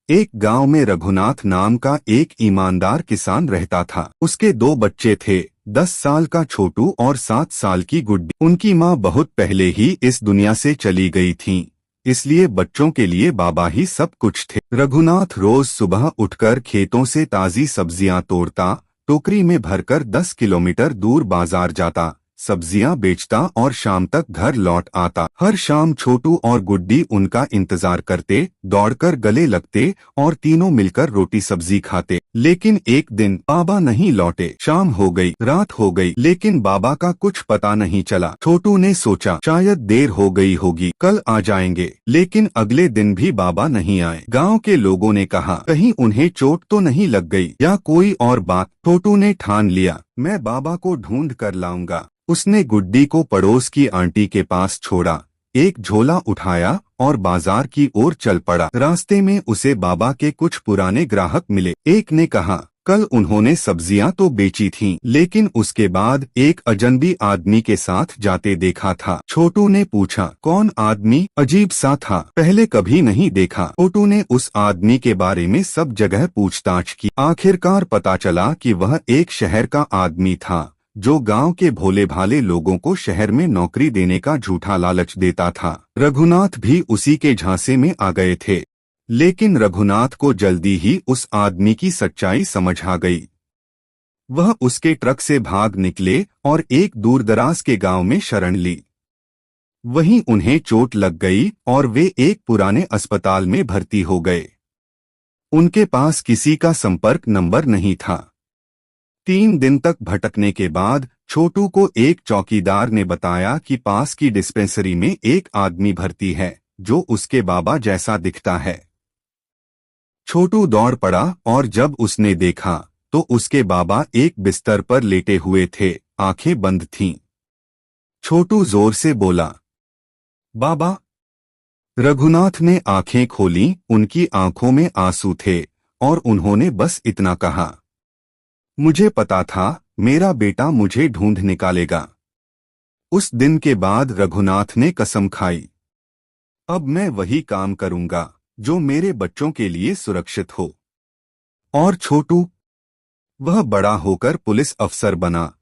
एक गांव में रघुनाथ नाम का एक ईमानदार किसान रहता था। उसके दो बच्चे थे, 10 साल का छोटू और 7 साल की गुड्डी। उनकी माँ बहुत पहले ही इस दुनिया से चली गई थीं, इसलिए बच्चों के लिए बाबा ही सब कुछ थे। रघुनाथ रोज सुबह उठकर खेतों से ताजी सब्जियां तोड़ता, टोकरी में भरकर 10 किलोमीटर दूर बाजार जाता, सब्जियां बेचता और शाम तक घर लौट आता। हर शाम छोटू और गुड्डी उनका इंतजार करते, दौड़कर गले लगते और तीनों मिलकर रोटी सब्जी खाते। लेकिन एक दिन बाबा नहीं लौटे। शाम हो गई, रात हो गई, लेकिन बाबा का कुछ पता नहीं चला। छोटू ने सोचा शायद देर हो गई होगी, कल आ जाएंगे। लेकिन अगले दिन भी बाबा नहीं आए। गांव के लोगों ने कहा कहीं उन्हें चोट तो नहीं लग गई या कोई और बात। छोटू ने ठान लिया, मैं बाबा को ढूंढ कर लाऊंगा। उसने गुड्डी को पड़ोस की आंटी के पास छोड़ा, एक झोला उठाया और बाजार की ओर चल पड़ा। रास्ते में उसे बाबा के कुछ पुराने ग्राहक मिले। एक ने कहा कल उन्होंने सब्जियां तो बेची थीं, लेकिन उसके बाद एक अजनबी आदमी के साथ जाते देखा था। छोटू ने पूछा कौन आदमी? अजीब सा था, पहले कभी नहीं देखा। छोटू ने उस आदमी के बारे में सब जगह पूछताछ की। आखिरकार पता चला कि वह एक शहर का आदमी था जो गांव के भोले भाले लोगों को शहर में नौकरी देने का झूठा लालच देता था। रघुनाथ भी उसी के झांसे में आ गए थे, लेकिन रघुनाथ को जल्दी ही उस आदमी की सच्चाई समझ आ गई। वह उसके ट्रक से भाग निकले और एक दूरदराज के गांव में शरण ली। वहीं उन्हें चोट लग गई और वे एक पुराने अस्पताल में भर्ती हो गए। उनके पास किसी का संपर्क नंबर नहीं था। 3 दिन तक भटकने के बाद छोटू को एक चौकीदार ने बताया कि पास की डिस्पेंसरी में एक आदमी भर्ती है जो उसके बाबा जैसा दिखता है। छोटू दौड़ पड़ा और जब उसने देखा तो उसके बाबा एक बिस्तर पर लेटे हुए थे, आंखें बंद थीं। छोटू जोर से बोला, बाबा। रघुनाथ ने आंखें खोलीं, उनकी आंखों में आंसू थे और उन्होंने बस इतना कहा, मुझे पता था मेरा बेटा मुझे ढूंढ निकालेगा। उस दिन के बाद रघुनाथ ने कसम खाई, अब मैं वही काम करूंगा जो मेरे बच्चों के लिए सुरक्षित हो। और छोटू? वह बड़ा होकर पुलिस अफसर बना,